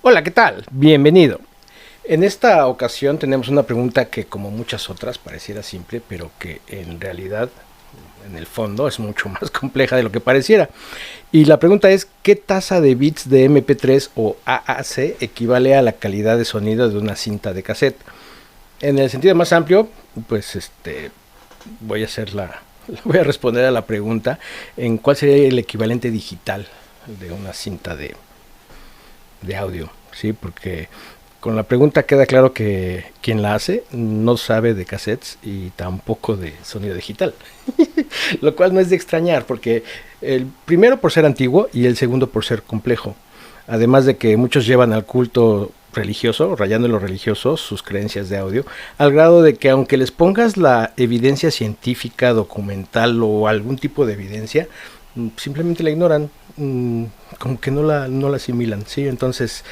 Hola, ¿qué tal? Bienvenido. En esta ocasión tenemos una pregunta que, como muchas otras, pareciera simple, pero que en realidad, en el fondo, es mucho más compleja de lo que pareciera. Y la pregunta es, ¿qué tasa de bits de MP3 o AAC equivale a la calidad de sonido de una cinta de cassette? En el sentido más amplio, pues voy a hacer voy a responder a la pregunta en cuál sería el equivalente digital de una cinta de audio, ¿sí? Porque con la pregunta queda claro que quien la hace no sabe de cassettes y tampoco de sonido digital. Lo cual no es de extrañar, porque el primero por ser antiguo y el segundo por ser complejo. Además de que muchos llevan al culto religioso, rayando en lo religioso, sus creencias de audio, al grado de que aunque les pongas la evidencia científica, documental o algún tipo de evidencia, simplemente la ignoran, como que no la asimilan, ¿sí? Entonces,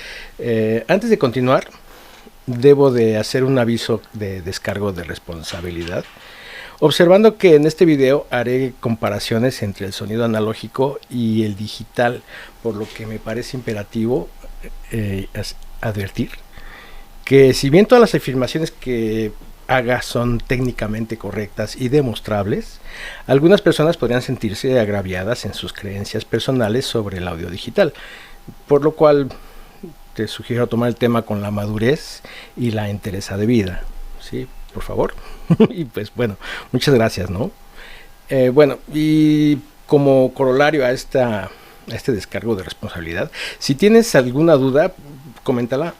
antes de continuar, debo de hacer un aviso de descargo de responsabilidad, observando que en este video haré comparaciones entre el sonido analógico y el digital, por lo que me parece imperativo advertir que si bien todas las afirmaciones que haga son técnicamente correctas y demostrables, algunas personas podrían sentirse agraviadas en sus creencias personales sobre el audio digital, por lo cual te sugiero tomar el tema con la madurez y la entereza de vida, ¿sí? Por favor. Y pues bueno, muchas gracias, ¿no? Bueno, y como corolario a este descargo de responsabilidad, si tienes alguna duda, coméntala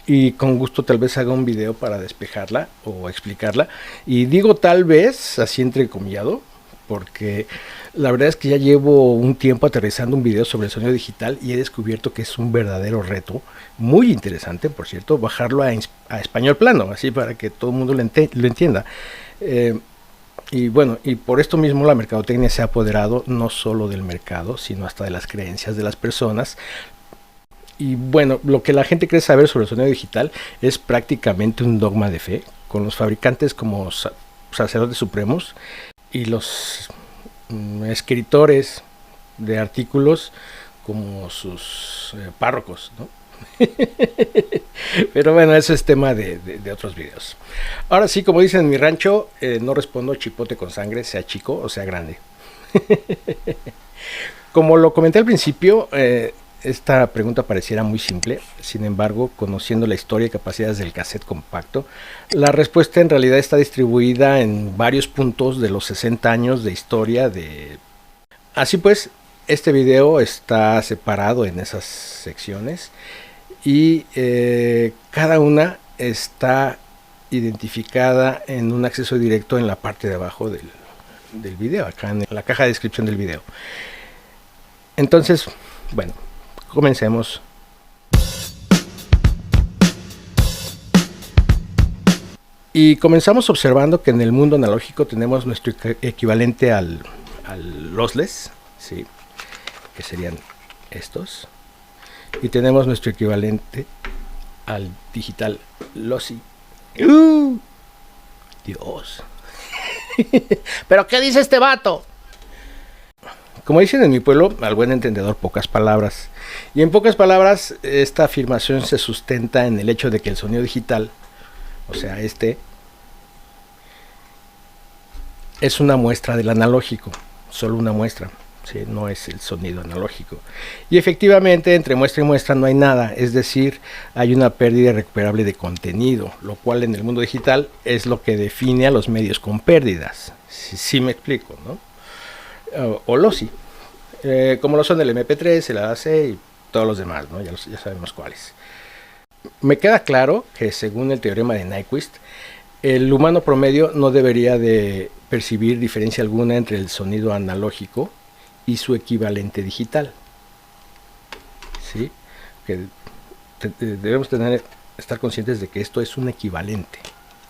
y con gusto tal vez haga un video para despejarla o explicarla. Y digo tal vez, así entrecomillado, porque la verdad es que ya llevo un tiempo aterrizando un video sobre el sonido digital y he descubierto que es un verdadero reto, muy interesante, por cierto, bajarlo a español plano, así para que todo el mundo lo entienda. Y bueno, y por esto mismo la mercadotecnia se ha apoderado no solo del mercado, sino hasta de las creencias de las personas. Y bueno, lo que la gente cree saber sobre el sonido digital es prácticamente un dogma de fe, con los fabricantes como sacerdotes supremos y los escritores de artículos como sus párrocos, ¿no? Pero bueno, eso es tema de otros videos. Ahora sí, como dicen en mi rancho, no respondo chipote con sangre, sea chico o sea grande. Como lo comenté al principio, esta pregunta pareciera muy simple. Sin embargo, conociendo la historia y capacidades del cassette compacto, la respuesta en realidad está distribuida en varios puntos de los 60 años de historia de... Así pues, este video está separado en esas secciones y cada una está identificada en un acceso directo en la parte de abajo del video, acá en la caja de descripción del video. Entonces, bueno, comencemos. Y comenzamos observando que en el mundo analógico tenemos nuestro equivalente al lossless, ¿sí? Que serían estos. Y tenemos nuestro equivalente al digital lossy. Dios. ¿Pero qué dice este vato? Como dicen en mi pueblo, al buen entendedor pocas palabras. Y en pocas palabras, esta afirmación se sustenta en el hecho de que el sonido digital, o sea, es una muestra del analógico, solo una muestra, ¿sí? No es el sonido analógico. Y efectivamente, entre muestra y muestra no hay nada, es decir, hay una pérdida irrecuperable de contenido, lo cual en el mundo digital es lo que define a los medios con pérdidas. Sí me explico, ¿no? O lossy, como lo son el MP3, el AAC y todos los demás, ¿no? Ya sabemos cuáles. Me queda claro que según el teorema de Nyquist, el humano promedio no debería de percibir diferencia alguna entre el sonido analógico y su equivalente digital, ¿sí? Que debemos estar conscientes de que esto es un equivalente,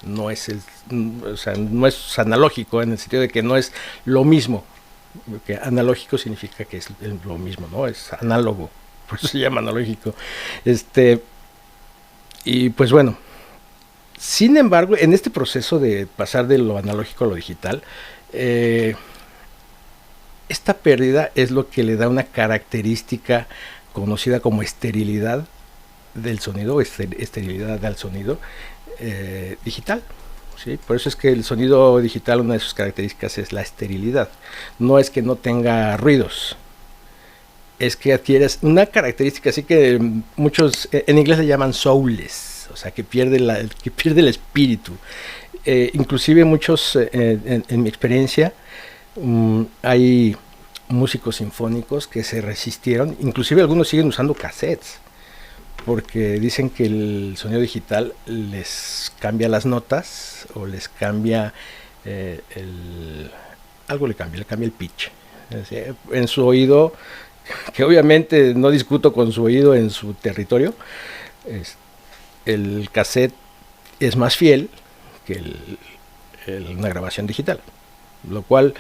no es no es analógico en el sentido de que no es lo mismo. Porque analógico significa que es lo mismo, ¿no? Es análogo, por eso se llama analógico. Y pues bueno, sin embargo, en este proceso de pasar de lo analógico a lo digital, esta pérdida es lo que le da una característica conocida como esterilidad del sonido, esterilidad del sonido digital. ¿Sí? Por eso es que el sonido digital, una de sus características es la esterilidad. No es que no tenga ruidos, es que adquieres una característica así que muchos en inglés le llaman soulless, o sea, que pierde el espíritu. Inclusive muchos, en mi experiencia, hay músicos sinfónicos que se resistieron, inclusive algunos siguen usando cassettes, porque dicen que el sonido digital les cambia las notas o les cambia algo le cambia el pitch. En su oído, que obviamente no discuto con su oído en su territorio, el cassette es más fiel que una grabación digital, lo cual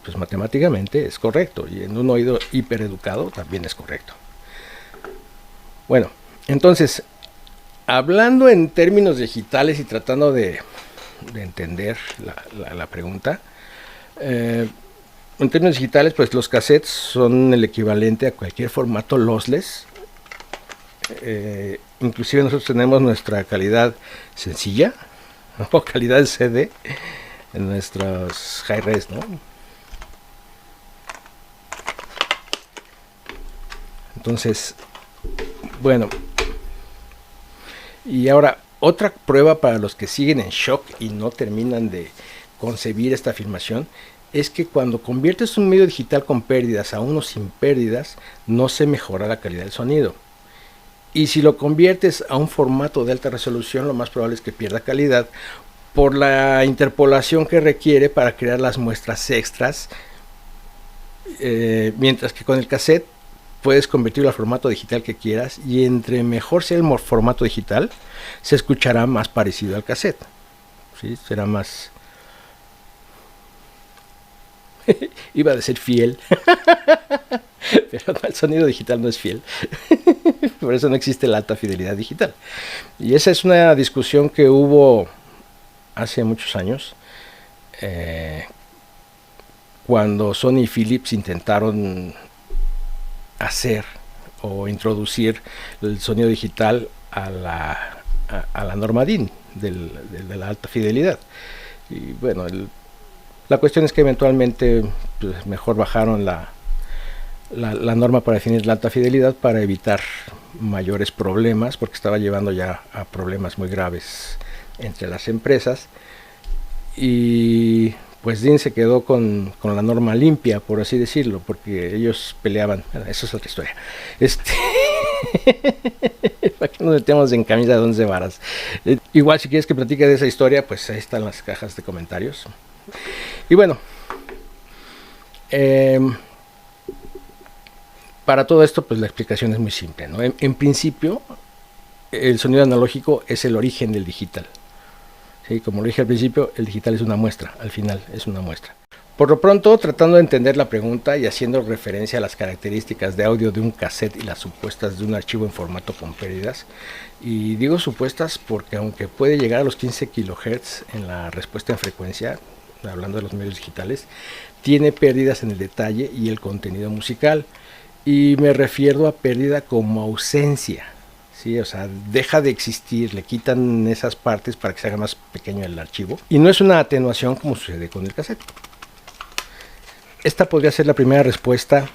pues matemáticamente es correcto, y en un oído hipereducado también es correcto. Bueno, entonces, hablando en términos digitales y tratando de entender la pregunta, en términos digitales, pues los cassettes son el equivalente a cualquier formato lossless. Inclusive nosotros tenemos nuestra calidad sencilla o calidad CD en nuestros high-res, ¿no? Entonces, bueno, y ahora otra prueba para los que siguen en shock y no terminan de concebir esta afirmación es que cuando conviertes un medio digital con pérdidas a uno sin pérdidas, no se mejora la calidad del sonido. Y si lo conviertes a un formato de alta resolución, lo más probable es que pierda calidad por la interpolación que requiere para crear las muestras extras, mientras que con el cassette puedes convertirlo al formato digital que quieras, y entre mejor sea el formato digital, se escuchará más parecido al cassette. ¿Sí? Será más... Iba a decir fiel, pero no, el sonido digital no es fiel. Por eso no existe la alta fidelidad digital. Y esa es una discusión que hubo hace muchos años, cuando Sony y Philips intentaron hacer o introducir el sonido digital a la norma DIN de la alta fidelidad. Y bueno, la cuestión es que eventualmente pues, mejor bajaron la norma para definir la alta fidelidad para evitar mayores problemas, porque estaba llevando ya a problemas muy graves entre las empresas, y pues DIN se quedó con la norma limpia, por así decirlo, porque ellos peleaban. Bueno, eso es otra historia. Para que nos metemos en camisa de 11 varas. Igual, si quieres que platique de esa historia, pues ahí están las cajas de comentarios. Y bueno, para todo esto, pues la explicación es muy simple, ¿no? En principio, el sonido analógico es el origen del digital. ¿Sí? Como lo dije al principio, el digital es una muestra, al final es una muestra. Por lo pronto, tratando de entender la pregunta y haciendo referencia a las características de audio de un cassette y las supuestas de un archivo en formato con pérdidas, y digo supuestas porque aunque puede llegar a los 15 kHz en la respuesta en frecuencia, hablando de los medios digitales, tiene pérdidas en el detalle y el contenido musical, y me refiero a pérdida como ausencia. ¿Sí? O sea, deja de existir, le quitan esas partes para que se haga más pequeño el archivo, y no es una atenuación como sucede con el cassette. Esta podría ser la primera respuesta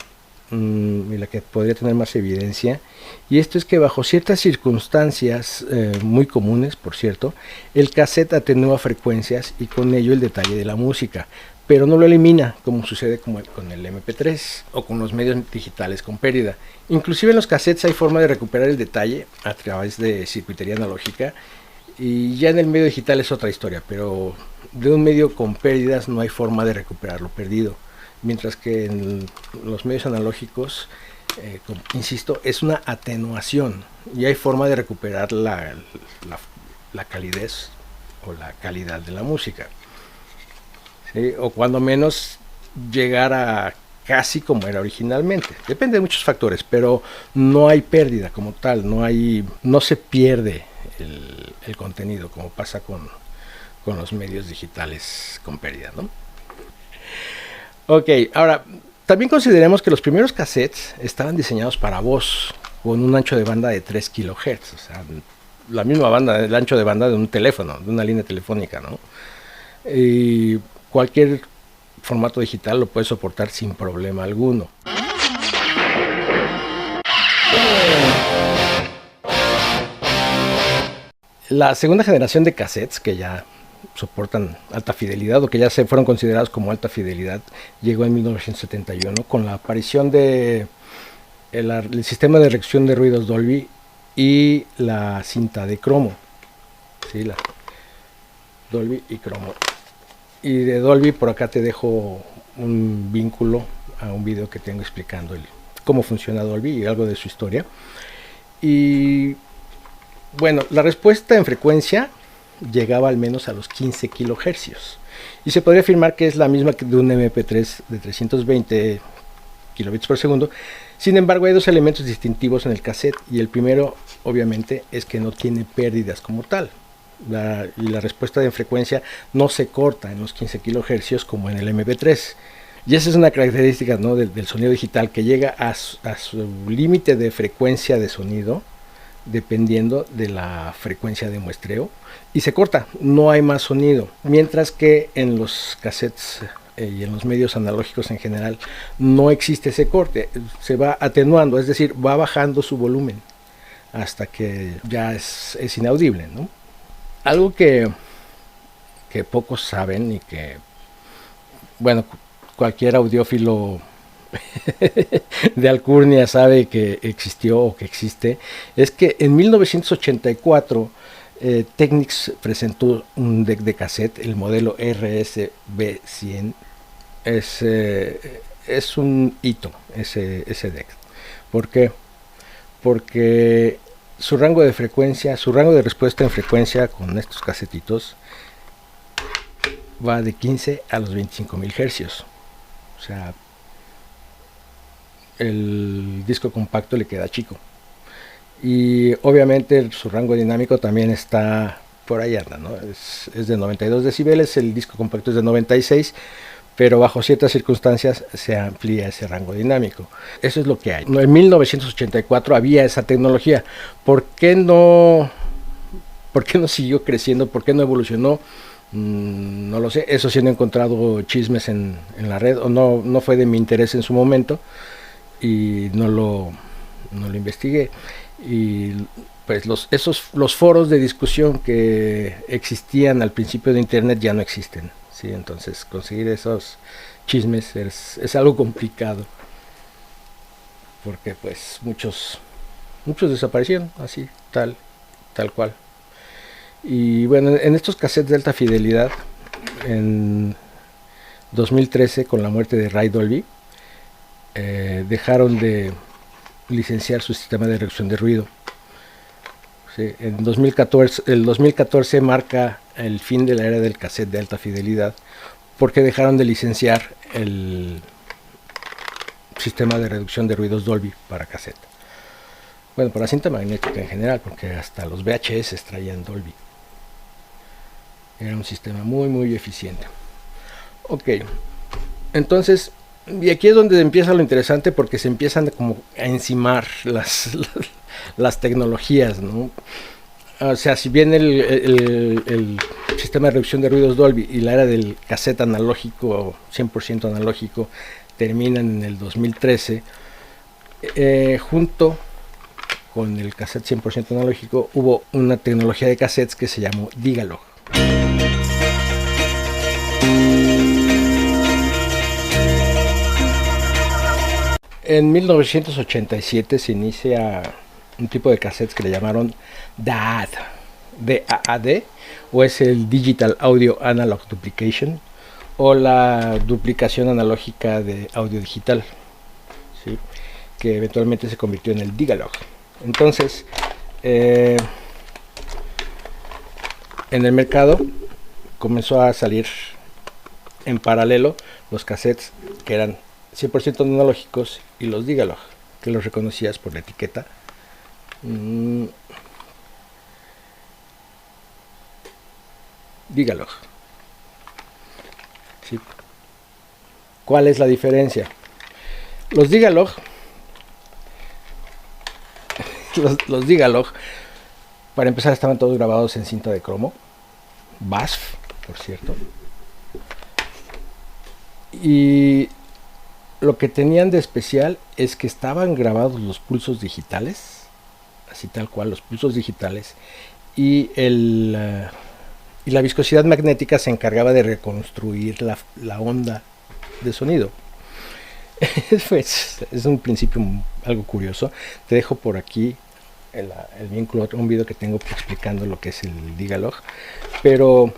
y la que podría tener más evidencia, y esto es que bajo ciertas circunstancias muy comunes, por cierto, el cassette atenúa frecuencias y con ello el detalle de la música, pero no lo elimina, como sucede con el MP3 o con los medios digitales con pérdida. Inclusive en los cassettes hay forma de recuperar el detalle a través de circuitería analógica, y ya en el medio digital es otra historia, pero de un medio con pérdidas no hay forma de recuperar lo perdido, mientras que en los medios analógicos, insisto, es una atenuación y hay forma de recuperar la calidez o la calidad de la música. ¿Sí? O cuando menos llegar a casi como era originalmente. Depende de muchos factores, pero no hay pérdida como tal, no se pierde el contenido como pasa con los medios digitales con pérdida, ¿no? Ok, ahora también consideremos que los primeros cassettes estaban diseñados para voz, con un ancho de banda de 3 kHz, o sea, la misma banda, el ancho de banda de un teléfono, de una línea telefónica, ¿no? Y cualquier formato digital lo puede soportar sin problema alguno. La segunda generación de cassettes, que ya soportan alta fidelidad o que ya se fueron considerados como alta fidelidad, llegó en 1971 con la aparición de el sistema de reducción de ruidos Dolby y la cinta de cromo. Sí, la Dolby y cromo. Y de Dolby por acá te dejo un vínculo a un video que tengo explicando cómo funciona Dolby y algo de su historia. Y bueno, la respuesta en frecuencia llegaba al menos a los 15 kHz y se podría afirmar que es la misma que de un MP3 de 320 kilobits por segundo. Sin embargo, hay dos elementos distintivos en el cassette, y el primero obviamente es que no tiene pérdidas como tal. La respuesta de frecuencia no se corta en los 15 kHz como en el MP3. Y esa es una característica, ¿no?, del sonido digital, que llega a su límite de frecuencia de sonido dependiendo de la frecuencia de muestreo, y se corta, no hay más sonido, mientras que en los cassettes y en los medios analógicos en general no existe ese corte, se va atenuando, es decir, va bajando su volumen hasta que ya es inaudible, ¿no? Algo que pocos saben y que, bueno, cualquier audiófilo de alcurnia sabe que existió o que existe, es que en 1984 Technics presentó un deck de cassette, el modelo RSB100. Es un hito ese deck. ¿Por qué? Porque su rango de frecuencia, su rango de respuesta en frecuencia con estos casetitos va de 15 a los 25.000 hercios. O sea, el disco compacto le queda chico, y obviamente su rango dinámico también está por ahí, anda, ¿no? Es de 92 decibeles, el disco compacto es de 96, pero bajo ciertas circunstancias se amplía ese rango dinámico. Eso es lo que hay. En 1984 había esa tecnología. ¿Por qué no siguió creciendo? ¿Por qué no evolucionó? No lo sé. Eso sí, no he encontrado chismes en la red, o no fue de mi interés en su momento, y no lo investigué. Y pues los foros de discusión que existían al principio de internet ya no existen, ¿sí? Entonces conseguir esos chismes es algo complicado, porque pues muchos desaparecieron así, tal cual. Y bueno, en estos cassettes de alta fidelidad, en 2013, con la muerte de Ray Dolby, dejaron de licenciar su sistema de reducción de ruido. Sí, en 2014, el 2014 marca el fin de la era del cassette de alta fidelidad, porque dejaron de licenciar el sistema de reducción de ruidos Dolby para cassette. Bueno, para cinta magnética en general, porque hasta los VHS traían Dolby. Era un sistema muy eficiente. Ok, entonces, y aquí es donde empieza lo interesante, porque se empiezan como a encimar las tecnologías, ¿no? O sea, si bien el sistema de reducción de ruidos Dolby y la era del cassette analógico, 100% analógico, terminan en el 2013, junto con el cassette 100% analógico hubo una tecnología de cassettes que se llamó Digalog. En 1987 se inicia un tipo de cassettes que le llamaron DAAD, D-A-A-D, o es el Digital Audio Analog Duplication, o la duplicación analógica de audio digital, ¿sí?, que eventualmente se convirtió en el Digalog. Entonces, en el mercado comenzó a salir en paralelo los cassettes que eran 100% analógicos y los Digalog, que los reconocías por la etiqueta. Digalog. ¿Sí? ¿Cuál es la diferencia? Los Digalog los Digalog, para empezar, estaban todos grabados en cinta de cromo, BASF, por cierto. Y lo que tenían de especial es que estaban grabados los pulsos digitales, así tal cual, los pulsos digitales, y la viscosidad magnética se encargaba de reconstruir la onda de sonido. Es un principio algo curioso. Te dejo por aquí el vínculo, un video que tengo explicando lo que es el Digalog. Pero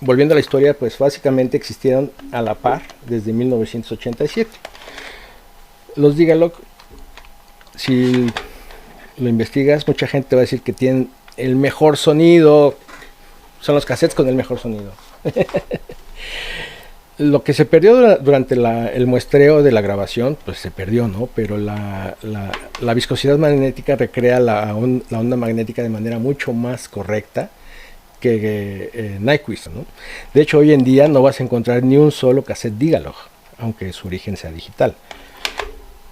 volviendo a la historia, pues básicamente existieron a la par desde 1987. Los Digalog, si lo investigas, mucha gente va a decir que tienen el mejor sonido. Son los cassettes con el mejor sonido. Lo que se perdió durante el muestreo de la grabación, pues se perdió, ¿no? Pero la viscosidad magnética recrea la onda magnética de manera mucho más correcta que Nyquist, ¿no? De hecho, hoy en día no vas a encontrar ni un solo cassette Digalog, aunque su origen sea digital.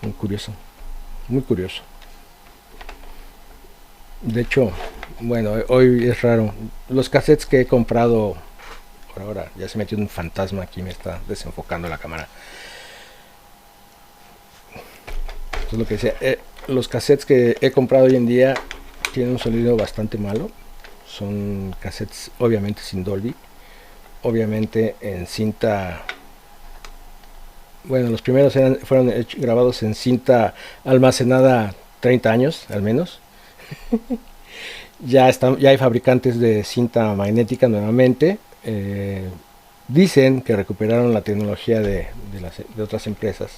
Muy curioso, muy curioso. De hecho, bueno, hoy es raro. Los cassettes que he comprado, por ahora ya se metió un fantasma aquí, me está desenfocando la cámara. Eso es lo que decía. Los cassettes que he comprado hoy en día tienen un sonido bastante malo. Son cassettes obviamente sin Dolby, obviamente en cinta. Bueno, los primeros fueron grabados en cinta almacenada 30 años al menos. Ya hay fabricantes de cinta magnética nuevamente. Dicen que recuperaron la tecnología de otras empresas,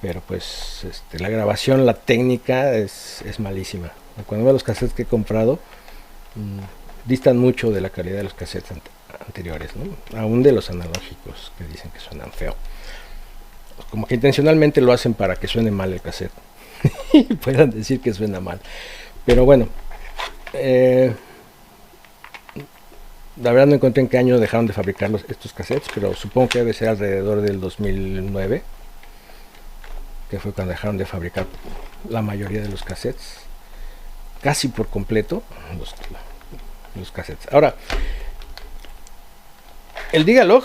pero pues la grabación, la técnica es malísima. Cuando veo los cassettes que he comprado, distan mucho de la calidad de los cassettes anteriores, ¿no? Aún de los analógicos, que dicen que suenan feo. Como que intencionalmente lo hacen para que suene mal el cassette y puedan decir que suena mal. Pero bueno, la verdad no encontré en qué año dejaron de fabricar estos cassettes, pero supongo que debe ser alrededor del 2009, que fue cuando dejaron de fabricar la mayoría de los cassettes, casi por completo los cassettes. Ahora, el Digalog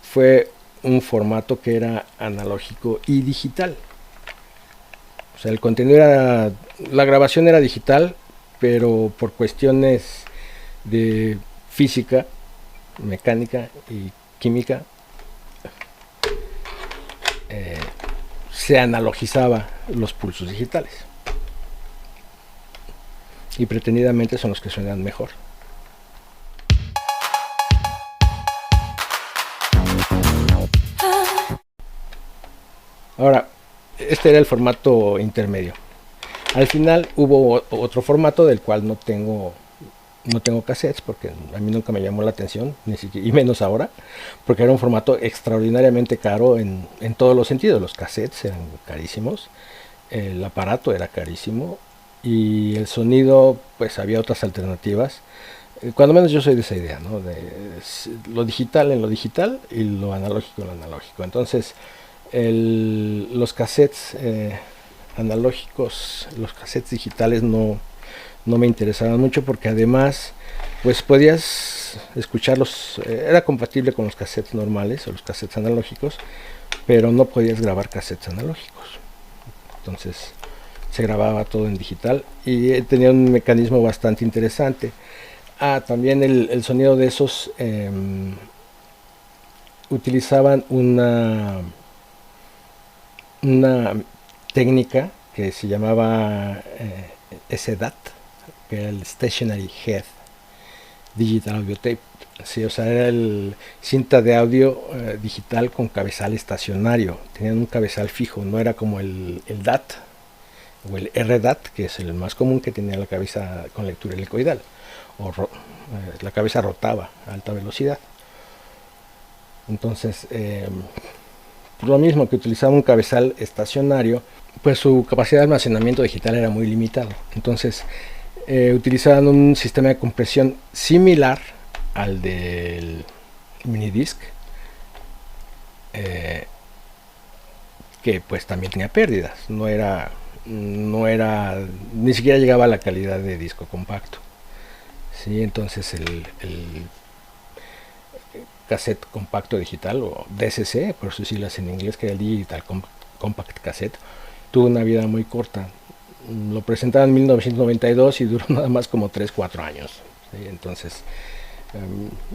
fue un formato que era analógico y digital. O sea, el contenido era, la grabación era digital, pero por cuestiones de física, mecánica y química, se analogizaba los pulsos digitales. Y pretendidamente son los que suenan mejor. Ahora, este era el formato intermedio. Al final hubo otro formato del cual no tengo cassettes, porque a mí nunca me llamó la atención, ni siquiera, y menos ahora, porque era un formato extraordinariamente caro en todos los sentidos. Los cassettes eran carísimos, el aparato era carísimo y el sonido, pues había otras alternativas. Cuando menos yo soy de esa idea, ¿no? De lo digital en lo digital y lo analógico en lo analógico. Entonces, los cassettes analógicos, los cassettes digitales no me interesaban mucho, porque además pues podías escucharlos, era compatible con los cassettes normales o los cassettes analógicos, pero no podías grabar cassettes analógicos. Entonces se grababa todo en digital y tenía un mecanismo bastante interesante. También el sonido de esos utilizaban una técnica que se llamaba SDAT, que era el Stationary Head Digital Audio Tape. Sí, o sea, era el cinta de audio digital con cabezal estacionario. Tenían un cabezal fijo, no era como el DAT o el RDAT, que es el más común, que tenía la cabeza con lectura helicoidal, o la cabeza rotaba a alta velocidad. Entonces, por lo mismo que utilizaba un cabezal estacionario, pues su capacidad de almacenamiento digital era muy limitado. Entonces utilizaban un sistema de compresión similar al del minidisc, que pues también tenía pérdidas. No era no era, ni siquiera llegaba a la calidad de disco compacto. Sí, entonces el cassette compacto digital, o DCC, por sus siglas en inglés, que era el Digital Compact Cassette, tuvo una vida muy corta. Lo presentaron en 1992 y duró nada más como 3-4 años. ¿Sí? Entonces,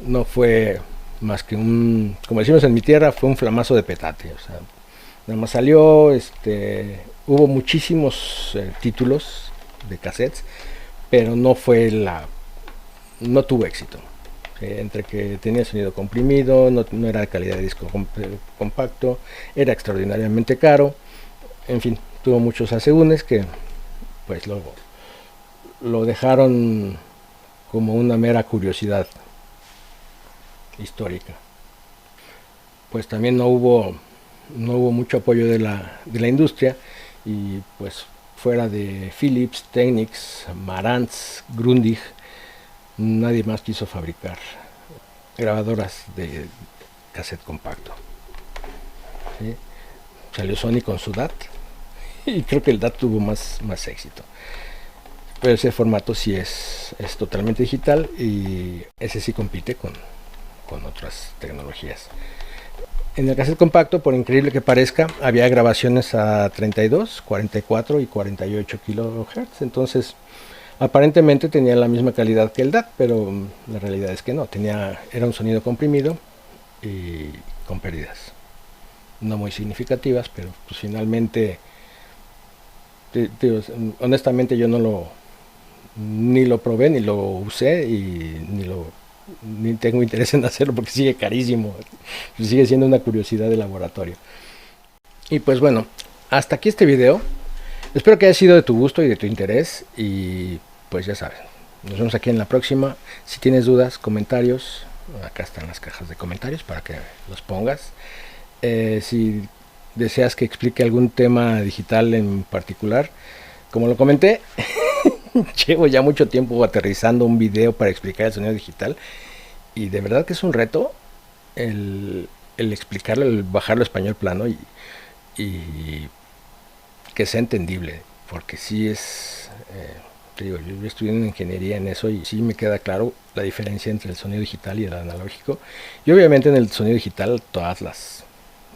no fue más que un, como decimos en mi tierra, fue un flamazo de petate. O sea, nada más salió, hubo muchísimos títulos de cassettes, pero no fue no tuvo éxito. Entre que tenía sonido comprimido, no era de calidad de disco compacto, era extraordinariamente caro, en fin, tuvo muchos asegúnes que pues luego lo dejaron como una mera curiosidad histórica. Pues también no hubo mucho apoyo de la industria, y pues fuera de Philips, Technics, Marantz, Grundig, nadie más quiso fabricar grabadoras de cassette compacto. ¿Sí? Salió Sony con su DAT y creo que el DAT tuvo más éxito. Pero ese formato sí es totalmente digital, y ese sí compite con otras tecnologías. En el cassette compacto, por increíble que parezca, había grabaciones a 32, 44 y 48 kHz. Entonces, aparentemente tenía la misma calidad que el DAT, pero la realidad es que no. Era un sonido comprimido y con pérdidas. No muy significativas, pero pues finalmente, honestamente yo ni lo probé, ni lo usé, y ni tengo interés en hacerlo porque sigue carísimo, sigue siendo una curiosidad de laboratorio. Y pues bueno, hasta aquí este video. Espero que haya sido de tu gusto y de tu interés, y pues ya sabes, nos vemos aquí en la próxima. Si tienes dudas, comentarios, acá están las cajas de comentarios para que los pongas. Si deseas que explique algún tema digital en particular, como lo comenté, llevo ya mucho tiempo aterrizando un video para explicar el sonido digital, y de verdad que es un reto el explicarlo, el bajarlo a español plano y que sea entendible, porque sí es, te digo, yo estudié en ingeniería en eso, y sí me queda claro la diferencia entre el sonido digital y el analógico, y obviamente en el sonido digital todas las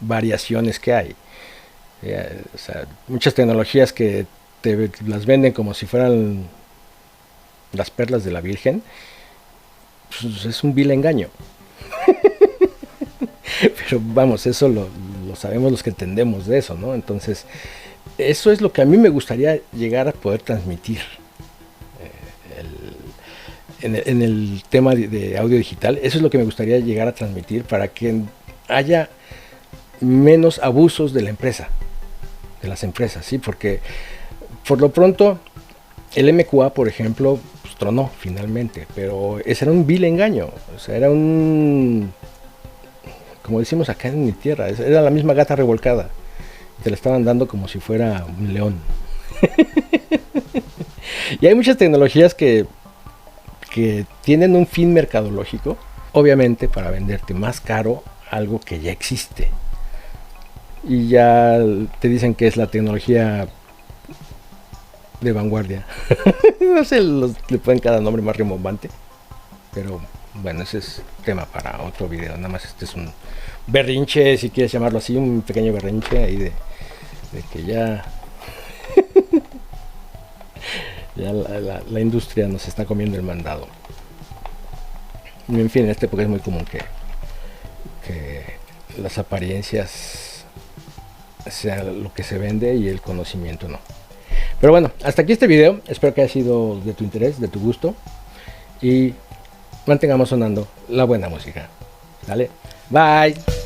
variaciones que hay. O sea, muchas tecnologías que te las venden como si fueran las perlas de la Virgen, pues es un vil engaño. Pero vamos, eso lo sabemos los que entendemos de eso, ¿no? Entonces, eso es lo que a mí me gustaría llegar a poder transmitir en el tema de audio digital. Eso es lo que me gustaría llegar a transmitir, para que haya menos abusos de la empresa, de las empresas, ¿sí? Porque por lo pronto el MQA, por ejemplo, pues, tronó finalmente, pero ese era un vil engaño. O sea, era como decimos acá en mi tierra, era la misma gata revolcada. Te la estaban dando como si fuera un león. Y hay muchas tecnologías que tienen un fin mercadológico, obviamente para venderte más caro algo que ya existe. Y ya te dicen que es la tecnología de vanguardia. No sé, le ponen cada nombre más rimbombante, pero bueno, ese es tema para otro video. Nada más este es un berrinche, si quieres llamarlo así, un pequeño berrinche ahí de que ya ya la industria nos está comiendo el mandado. Y en fin, en esta época es muy común que las apariencias sea lo que se vende y el conocimiento no. Pero bueno, hasta aquí este video. Espero que haya sido de tu interés, de tu gusto, y mantengamos sonando la buena música. ¿Vale? Bye.